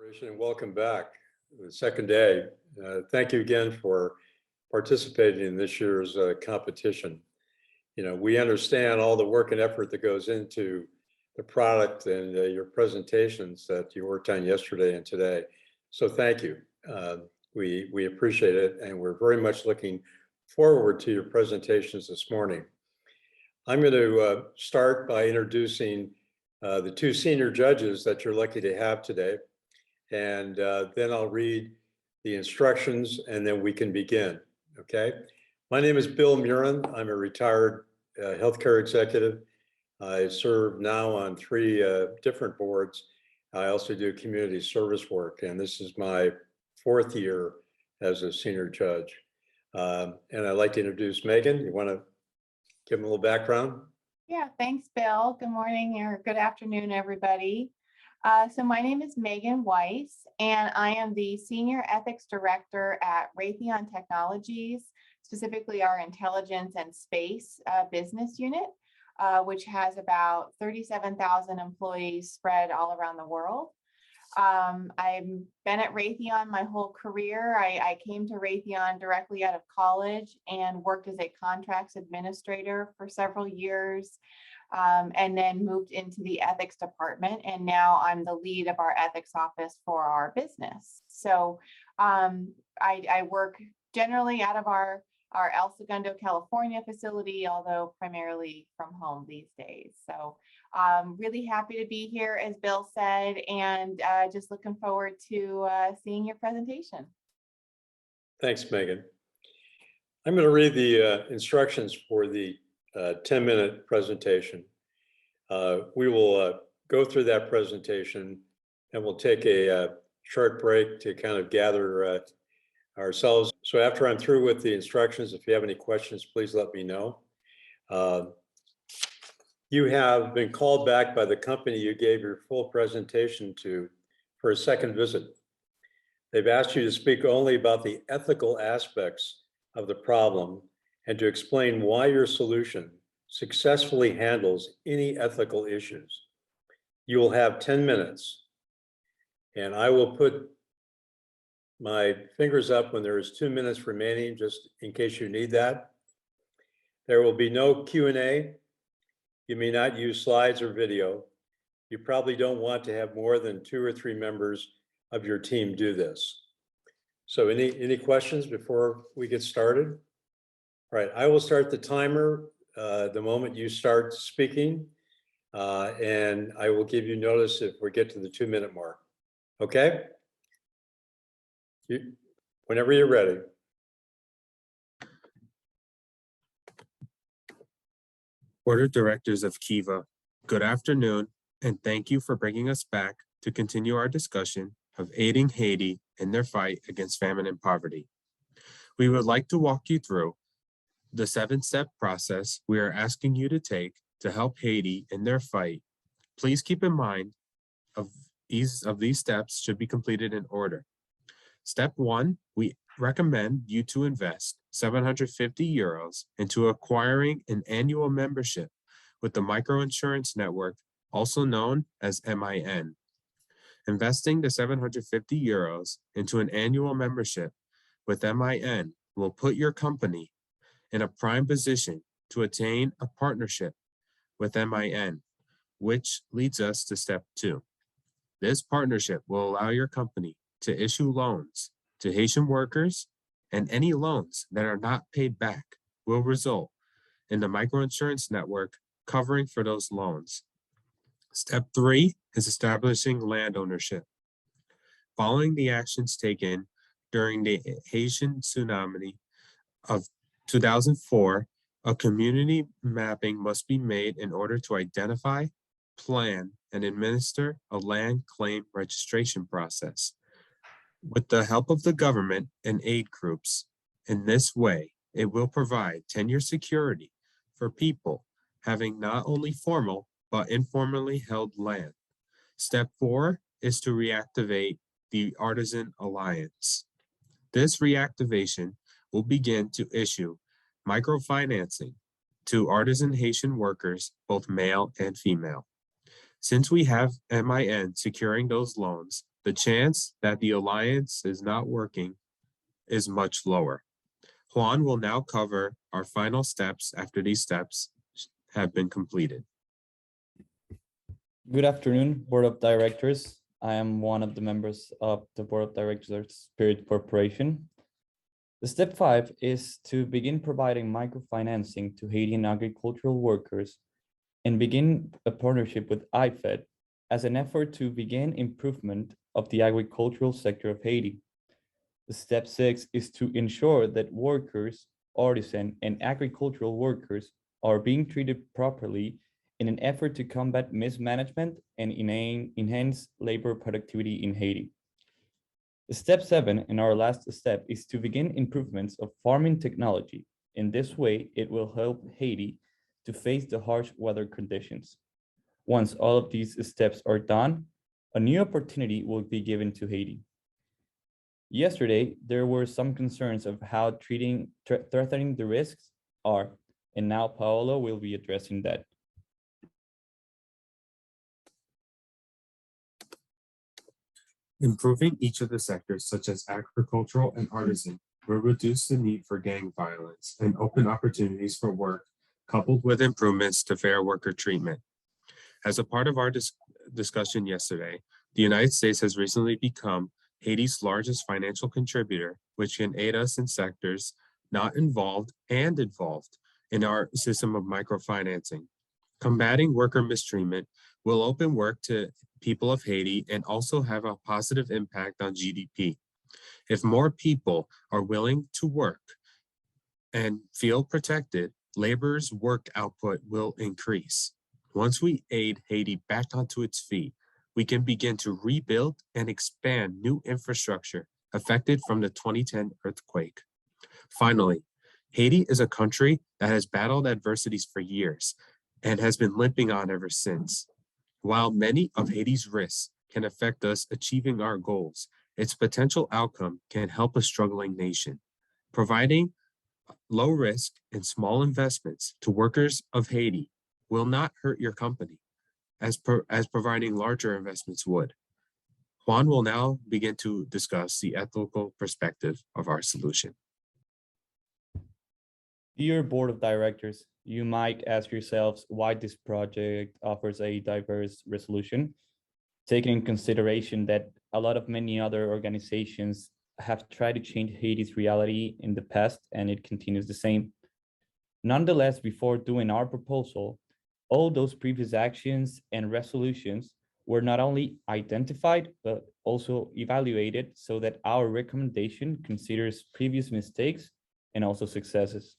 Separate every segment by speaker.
Speaker 1: And welcome back. The second day. Thank you again for participating in this year's competition. You know, we understand all the work and effort that goes into the product and your presentations that you worked on yesterday and today. So thank you. We appreciate it, and we're very much looking forward to your presentations this morning. I'm going to start by introducing the two senior judges that you're lucky to have today. And then I'll read the instructions and then we can begin, okay? My name is Bill Murin. I'm a retired healthcare executive. I serve now on 3 different boards. I also do community service work, and this is my 4th year as a senior judge. And I'd like to introduce Megan. You want to give them a little background?
Speaker 2: Yeah, thanks, Bill. Good morning or good afternoon, everybody. So my name is Megan Weiss, and I am the Senior Ethics Director at Raytheon Technologies, specifically our Intelligence and Space business unit, which has about 37,000 employees spread all around the world. I've been at Raytheon my whole career. I came to Raytheon directly out of college and worked as a contracts administrator for several years. And then moved into the ethics department, and now I'm the lead of our ethics office for our business. So I work generally out of our El Segundo, California facility, although primarily from home these days. So really happy to be here, as Bill said, and just looking forward to seeing your presentation.
Speaker 1: Thanks, Megan. I'm going to read the instructions for the 10-minute presentation. We will go through that presentation and we'll take a short break to kind of gather ourselves. So after I'm through with the instructions, if you have any questions, please let me know. You have been called back by the company you gave your full presentation to for a second visit. They've asked you to speak only about the ethical aspects of the problem and to explain why your solution successfully handles any ethical issues. You will have 10 minutes, and I will put my fingers up when there is 2 minutes remaining, just in case you need that. There will be no Q&A. You may not use slides or video. You probably don't want to have more than 2 or 3 members of your team do this. So any questions before we get started? All right, I will start the timer the moment you start speaking, and I will give you notice if we get to the 2-minute mark. Okay? Whenever you're ready.
Speaker 3: Board of Directors of Kiva, good afternoon, and thank you for bringing us back to continue our discussion of aiding Haiti in their fight against famine and poverty. We would like to walk you through the 7-step process we are asking you to take to help Haiti in their fight. Please keep in mind these steps should be completed in order. Step 1, we recommend you to invest 750 euros into acquiring an annual membership with the microinsurance network, also known as MIN. Investing the 750 euros into an annual membership with MIN will put your company in a prime position to attain a partnership with MIN, which leads us to step 2. This partnership will allow your company to issue loans to Haitian workers, and any loans that are not paid back will result in the microinsurance network covering for those loans. Step 3 is establishing land ownership. Following the actions taken during the Haitian tsunami of 2004, a community mapping must be made in order to identify, plan, and administer a land claim registration process. With the help of the government and aid groups, in this way, it will provide tenure security for people having not only formal but informally held land. Step 4 is to reactivate the Artisan Alliance. This reactivation will begin to issue microfinancing to artisan Haitian workers, both male and female. Since we have MIN securing those loans, the chance that the alliance is not working is much lower. Juan will now cover our final steps after these steps have been completed.
Speaker 4: Good afternoon, Board of Directors. I am one of the members of the Board of Directors of Spirit Corporation. The step 5 is to begin providing microfinancing to Haitian agricultural workers and begin a partnership with IFED as an effort to begin improvement of the agricultural sector of Haiti. The step 6 is to ensure that workers, artisan, and agricultural workers are being treated properly in an effort to combat mismanagement and enhance labor productivity in Haiti. Step 7, and our last step, is to begin improvements of farming technology. In this way, it will help Haiti to face the harsh weather conditions. Once all of these steps are done, a new opportunity will be given to Haiti. Yesterday, there were some concerns of how threatening the risks are, and now Paolo will be addressing that.
Speaker 3: Improving each of the sectors, such as agricultural and artisan, will reduce the need for gang violence and open opportunities for work, coupled with improvements to fair worker treatment. As a part of our discussion yesterday, the United States has recently become Haiti's largest financial contributor, which can aid us in sectors not involved and involved in our system of microfinancing. Combating worker mistreatment will open work to people of Haiti and also have a positive impact on GDP. If more people are willing to work and feel protected, laborers' work output will increase. Once we aid Haiti back onto its feet, we can begin to rebuild and expand new infrastructure affected from the 2010 earthquake. Finally, Haiti is a country that has battled adversities for years and has been limping on ever since. While many of Haiti's risks can affect us achieving our goals, its potential outcome can help a struggling nation. Providing low risk and small investments to workers of Haiti will not hurt your company as providing larger investments would. Juan will now begin to discuss the ethical perspective of our solution.
Speaker 4: Dear Board of Directors, you might ask yourselves why this project offers a diverse resolution, taking in consideration that a lot of many other organizations have tried to change Haiti's reality in the past and it continues the same. Nonetheless, before doing our proposal, all those previous actions and resolutions were not only identified, but also evaluated so that our recommendation considers previous mistakes and also successes.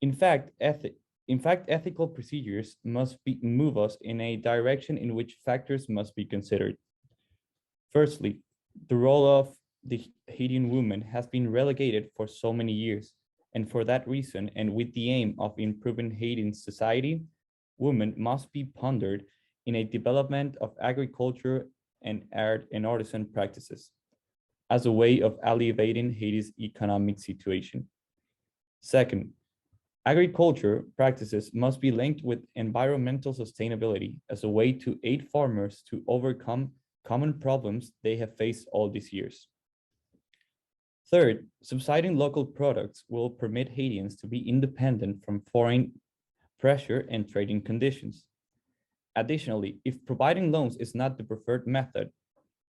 Speaker 4: In fact, ethical procedures must move us in a direction in which factors must be considered. Firstly, the role of the Haitian woman has been relegated for so many years, and for that reason, and with the aim of improving Haitian society, women must be pondered in a development of agriculture and art and artisan practices as a way of alleviating Haiti's economic situation. Second, agriculture practices must be linked with environmental sustainability as a way to aid farmers to overcome common problems they have faced all these years. Third, subsidizing local products will permit Haitians to be independent from foreign pressure and trading conditions. Additionally, if providing loans is not the preferred method,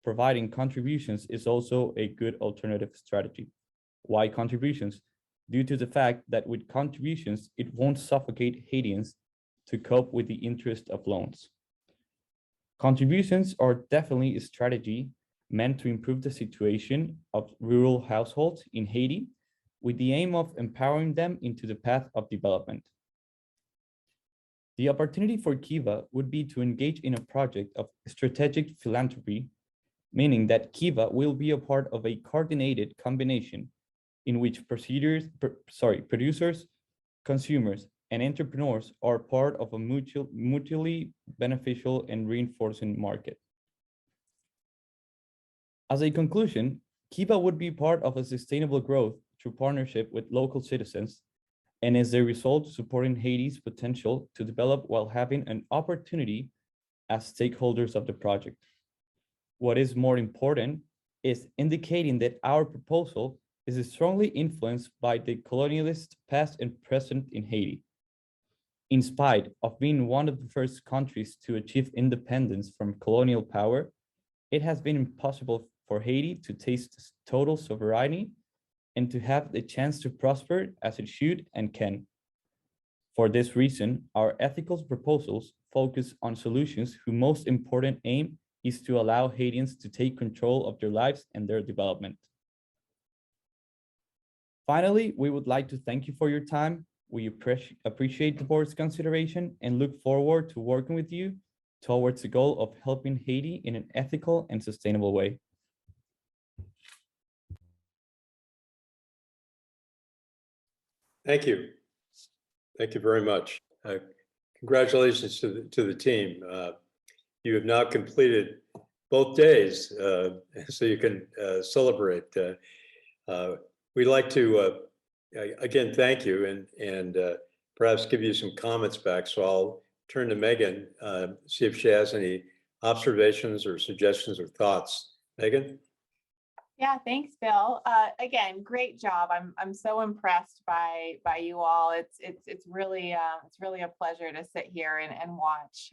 Speaker 4: providing contributions is also a good alternative strategy. Why contributions? Due to the fact that with contributions, it won't suffocate Haitians to cope with the interest of loans. Contributions are definitely a strategy meant to improve the situation of rural households in Haiti with the aim of empowering them into the path of development. The opportunity for Kiva would be to engage in a project of strategic philanthropy, meaning that Kiva will be a part of a coordinated combination in which producers, consumers, and entrepreneurs are part of a mutually beneficial and reinforcing market. As a conclusion, Kiva would be part of a sustainable growth through partnership with local citizens, and as a result, supporting Haiti's potential to develop while having an opportunity as stakeholders of the project. what is more important is indicating that our proposal is strongly influenced by the colonialist past and present in Haiti. In spite of being one of the first countries to achieve independence from colonial power, it has been impossible for Haiti to taste total sovereignty and to have the chance to prosper as it should and can. For this reason, our ethical proposals focus on solutions whose most important aim is to allow Haitians to take control of their lives and their development. Finally, we would like to thank you for your time. We appreciate the board's consideration and look forward to working with you towards the goal of helping Haiti in an ethical and sustainable way.
Speaker 1: Thank you. Thank you very much. Congratulations to the team. You have now completed both days, so you can celebrate. We'd like to, again, thank you and perhaps give you some comments back. So I'll turn to Megan, see if she has any observations or suggestions or thoughts. Megan?
Speaker 2: Yeah, thanks, Bill. Again, great job. I'm so impressed by you all. It's really a pleasure to sit here and watch.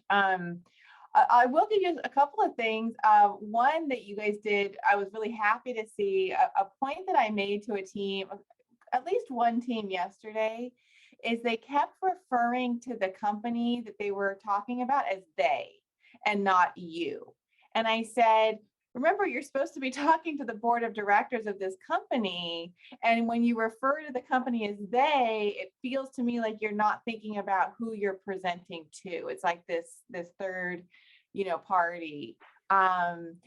Speaker 2: I will give you a couple of things. One that you guys did, I was really happy to see. A point that I made to a team, at least one team yesterday, is they kept referring to the company that they were talking about as they and not you. And I said, remember, you're supposed to be talking to the board of directors of this company. And when you refer to the company as they, it feels to me like you're not thinking about who you're presenting to. It's like this third, party. And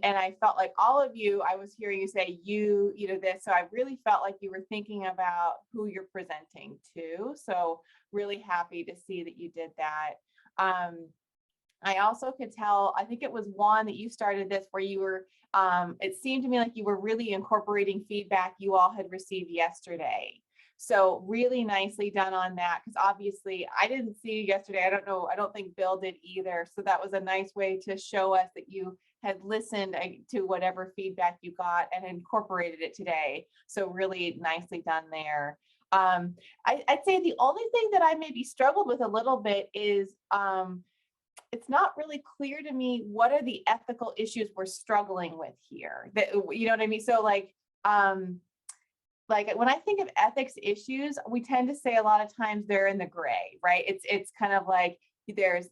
Speaker 2: I felt like all of you, I was hearing you say this. So I really felt like you were thinking about who you're presenting to. So really happy to see that you did that. I also could tell, I think it was Juan that you started this where you were, it seemed to me like you were really incorporating feedback you all had received yesterday. So really nicely done on that, because obviously I didn't see you yesterday. I don't know, I don't think Bill did either. So that was a nice way to show us that you had listened to whatever feedback you got and incorporated it today. So really nicely done there. I'd say the only thing that I maybe struggled with a little bit is, it's not really clear to me what are the ethical issues we're struggling with here. That, you know what I mean? So like when I think of ethics issues, we tend to say a lot of times they're in the gray, right? It's kind of like there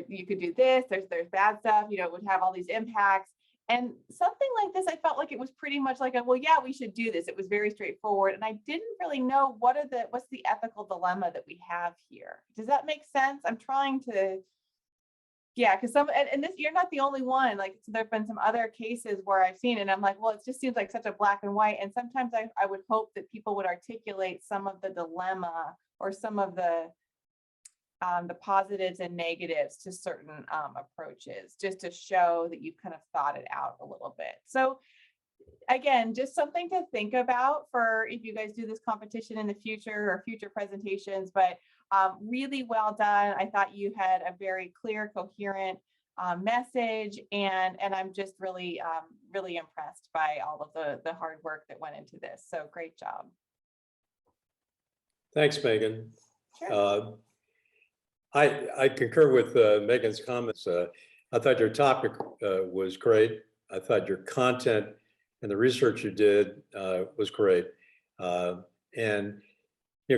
Speaker 2: you could do this, there's bad stuff, it would have all these impacts. And something like this, I felt like it was pretty much like well, yeah, we should do this. It was very straightforward. And I didn't really know what's the ethical dilemma that we have here. Does that make sense? I'm trying to, yeah, because and this, you're not the only one. Like, so there've been some other cases where I've seen it and I'm like, well, it just seems like such a black and white. And sometimes I would hope that people would articulate some of the dilemma or some of the positives and negatives to certain approaches, just to show that you've kind of thought it out a little bit. So again, just something to think about for if you guys do this competition in the future or future presentations, but really well done. I thought you had a very clear, coherent message, and I'm just really, really impressed by all of the hard work that went into this. So great job.
Speaker 1: Thanks, Megan.
Speaker 2: Sure.
Speaker 1: I concur with Megan's comments. I thought your topic was great. I thought your content and the research you did was great. And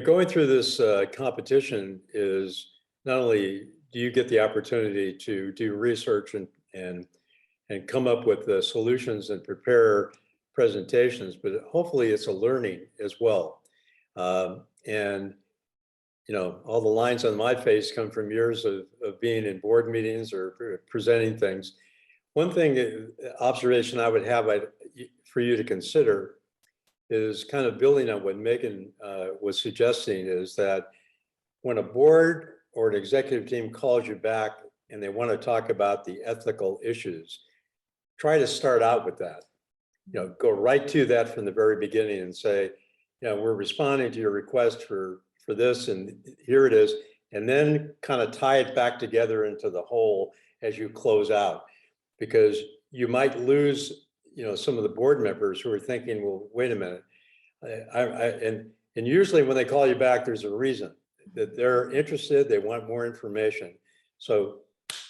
Speaker 1: going through this competition is not only do you get the opportunity to do research and come up with the solutions and prepare presentations, but hopefully it's a learning as well. And all the lines on my face come from years of being in board meetings or presenting things. One thing, observation I would have for you to consider is kind of building on what Megan was suggesting, is that when a board or an executive team calls you back and they want to talk about the ethical issues, try to start out with that. Go right to that from the very beginning and say, we're responding to your request for this, and here it is, and then kind of tie it back together into the whole as you close out, because you might lose, some of the board members who are thinking, well, wait a minute. And usually when they call you back, there's a reason that they're interested, they want more information. So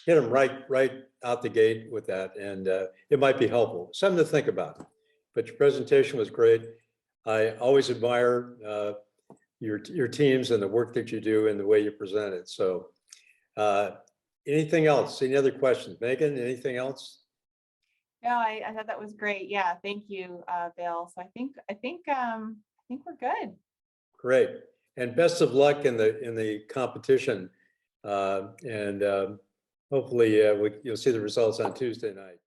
Speaker 1: hit them right out the gate with that, and it might be helpful, something to think about. But your presentation was great. I always admire your teams and the work that you do and the way you present it. So anything else? Any other questions? Megan, anything else?
Speaker 2: No, I thought that was great. Yeah, thank you, Bill. So I think we're good.
Speaker 1: Great. And best of luck in the competition. And hopefully you'll see the results on Tuesday night.